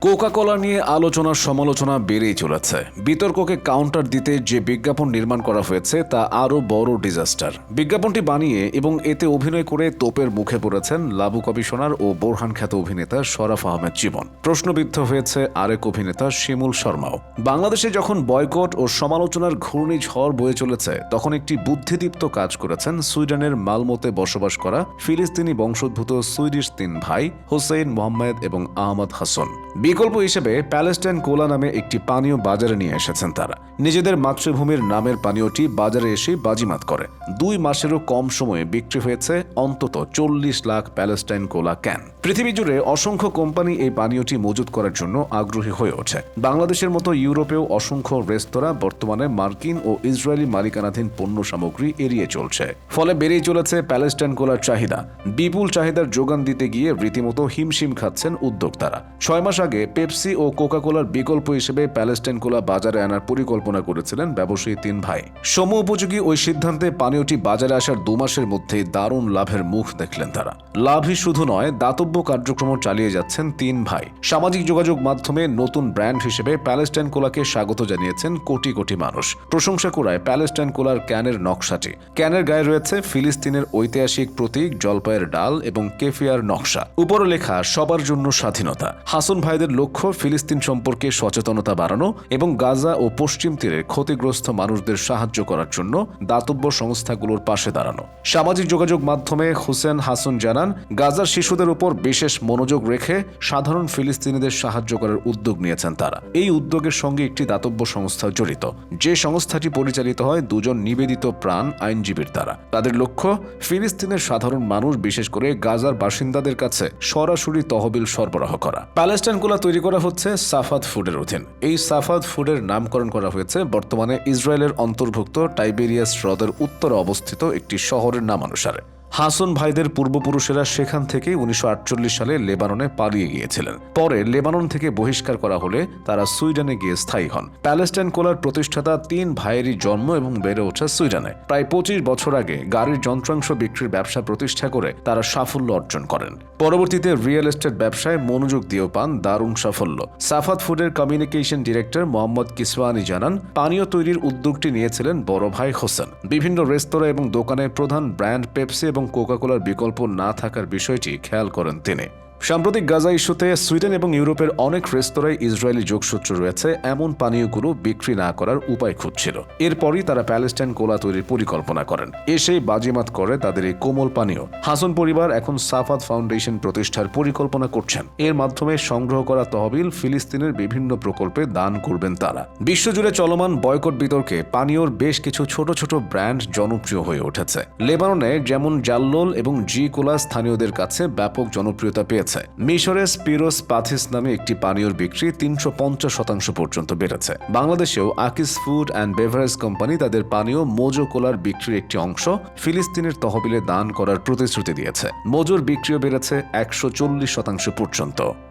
Coca কোলা নিয়ে আলোচনা সমালোচনা বেড়েই চলেছে। বিতর্ককে কাউন্টার দিতে যে বিজ্ঞাপন নির্মাণ করা হয়েছে তা আরও বড় ডিজাস্টার। বিজ্ঞাপনটি বানিয়ে এবং এতে অভিনয় করে তোপের মুখে পড়েছেন লাবু কমিশনার ও বোরহান খ্যাত অভিনেতা শরাফ আহমেদ জীবন। প্রশ্নবিদ্ধ হয়েছে আরেক অভিনেতা শিমুল শর্মাও। বাংলাদেশে যখন বয়কট ও সমালোচনার ঘূর্ণিঝড় বয়ে চলেছে, তখন একটি বুদ্ধিদীপ্ত কাজ করেছেন সুইডেনের মালমোতে বসবাস করা ফিলিস্তিনি বংশোদ্ভূত সুইডিশ তিন ভাই হোসেইন, মোহাম্মদ এবং আহমদ হাসান। বিকল্প হিসেবে প্যালেস্টাইন কোলা নামে একটি পানীয় বাজারে নিয়ে এসেছেন তারা। নিজেদের মাতৃভূমির নামের পানীয়টি বাজারে এসে বাজিমাত করে 2 মাসেরও কম সময়ে বিক্রি হয়েছে অন্তত 40 লাখ প্যালেস্টাইন কোলা ক্যান। পৃথিবী জুড়ে অসংখ্য কোম্পানি এই পানীয়টি মজুত করার জন্য আগ্রহী হয়ে ওঠে। বাংলাদেশের মতো ইউরোপেও অসংখ্য রেস্তোরাঁ বর্তমানে মার্কিন ও ইসরায়েলি মালিকানাধীন পণ্য সামগ্রী এড়িয়ে চলছে। ফলে বেড়েই চলেছে প্যালেস্টাইন কোলার চাহিদা। বিপুল চাহিদার যোগান দিতে গিয়ে রীতিমতো হিমশিম খাচ্ছেন উদ্যোক্তারা। 6 মাস আগে পেপসি ও কোকা কোলার বিকল্প হিসেবে প্যালেস্টাইন কোলা বাজারে আনার পরিকল্পনা করেছিলেন ব্যবসায়ী 3 ভাই। সম উপযোগী ওই সিদ্ধান্তে পানীয়টি বাজারে আসার 2 মাসের মধ্যেই দারুণ লাভের মুখ দেখলেন তারা। লাভই শুধু নয়, দাতব্য কার্যক্রম চালিয়ে যাচ্ছেন 3 ভাই। সামাজিক যোগাযোগ মাধ্যমে নতুন ব্র্যান্ড হিসেবে প্যালেস্টাইন কোলাকে স্বাগত জানিয়েছেন কোটি কোটি মানুষ। প্রশংসা করায় প্যালেস্টাইন কোলার ক্যানের নকশাটি। ক্যানের গায়ে রয়েছে ফিলিস্তিনের ঐতিহাসিক প্রতীক জলপাইয়ের ডাল এবং কেফিয়ার নকশা। উপরে লেখা সবার জন্য স্বাধীনতা। হাসান ভাইদের লক্ষ্য ফিলিস্তিন সম্পর্কে সচেতনতা বাড়ানো এবং গাজা ও পশ্চিম তীরের ক্ষতিগ্রস্ত মানুষদের সাহায্য করার জন্য দাতব্য সংস্থাগুলোর পাশে দাঁড়ানো। সামাজিক যোগাযোগ মাধ্যমে হোসেন হাসান জানান, গাজার শিশুদের উপর বিশেষ মনোযোগ রেখে সাধারণ ফিলিস্তিনিদের সাহায্য করার উদ্যোগ নিয়েছেন তারা। এই উদ্যোগের সঙ্গে একটি দাতব্য সংস্থা জড়িত, যে সংস্থাটি পরিচালিত হয় 2 জন নিবেদিত প্রাণ আইনজীবীর দ্বারা। তাদের লক্ষ্য ফিলিস্তিনের সাধারণ মানুষ, বিশেষ করে গাজার বাসিন্দাদের কাছে সরাসরি তহবিল সরবরাহ করা। প্যালেস্টাইন কোলা তৈরি করা হচ্ছে সাফাদ ফুডের অধীন। এই সাফাদ ফুডের নামকরণ করা হয়েছে বর্তমানে ইসরায়েলের অন্তর্ভুক্ত টাইবেরিয়াস হ্রদের উত্তরে অবস্থিত একটি শহরের নামানুসারে। হাসান ভাইদের পূর্বপুরুষেরা সেখান থেকে 1948 সালে লেবাননে পালিয়ে গিয়েছিলেন। পরে লেবানন থেকে বহিষ্কার করা হলে তারা সুইডেনে গিয়ে স্থায়ী হন। প্যালেস্টাইন কোলার প্রতিষ্ঠাতা 3 ভাইয়েরই জন্ম এবং বেড়ে ওঠা সুইডেনে। প্রায় 25 বছর আগে গাড়ির যন্ত্রাংশ বিক্রির ব্যবসা প্রতিষ্ঠা করে তারা সাফল্য অর্জন করেন। পরবর্তীতে রিয়েল এস্টেট ব্যবসায় মনোযোগ দিয়েও পান দারুণ সাফল্য। সাফাদ ফুডের কমিউনিকেশন ডিরেক্টর মোহাম্মদ কিসওয়ানি জানান, পানীয় তৈরির উদ্যোগটি নিয়েছিলেন বড় ভাই হোসেন। বিভিন্ন রেস্তোরাঁ এবং দোকানে প্রধান ব্র্যান্ড পেপসি এবং কোকা কোলার বিকল্প না থাকার বিষয়টি খেয়াল করেন তিনি। সাম্প্রতিক গাজা ইস্যুতে সুইডেন এবং ইউরোপের অনেক রেস্তোরাঁয় ইসরায়েলি যোগসূত্র রয়েছে। এমন পানীয়গুলো বিক্রি না করার উপায় খুঁজছিল। এরপরই তারা প্যালেস্টাইন কোলা তৈরির পরিকল্পনা করেন। এসেই বাজিমাত করে তাদের এই কোমল পানীয়। হাসান পরিবার এখন সাফাদ ফাউন্ডেশন প্রতিষ্ঠার পরিকল্পনা করছেন। এর মাধ্যমে সংগ্রহ করা তহবিল ফিলিস্তিনের বিভিন্ন প্রকল্পে দান করবেন তারা। বিশ্বজুড়ে চলমান বয়কট বিতর্কে পানীয়র বেশ কিছু ছোট ছোট ব্র্যান্ড জনপ্রিয় হয়ে উঠেছে। লেবাননে যেমন জাল্লোল এবং জি কোলা স্থানীয়দের কাছে ব্যাপক জনপ্রিয়তা পেয়েছে। মিশরে স্পিরোস পাথিস নামে একটি পানীয়র বিক্রি 350% পর্যন্ত বেড়েছে। বাংলাদেশেও আকিস ফুড অ্যান্ড বেভারেজ কোম্পানি তাদের পানীয় মোজো কোলার বিক্রির একটি অংশ ফিলিস্তিনের তহবিলে দান করার প্রতিশ্রুতি দিয়েছে। মোজোর বিক্রিও বেড়েছে 140% পর্যন্ত।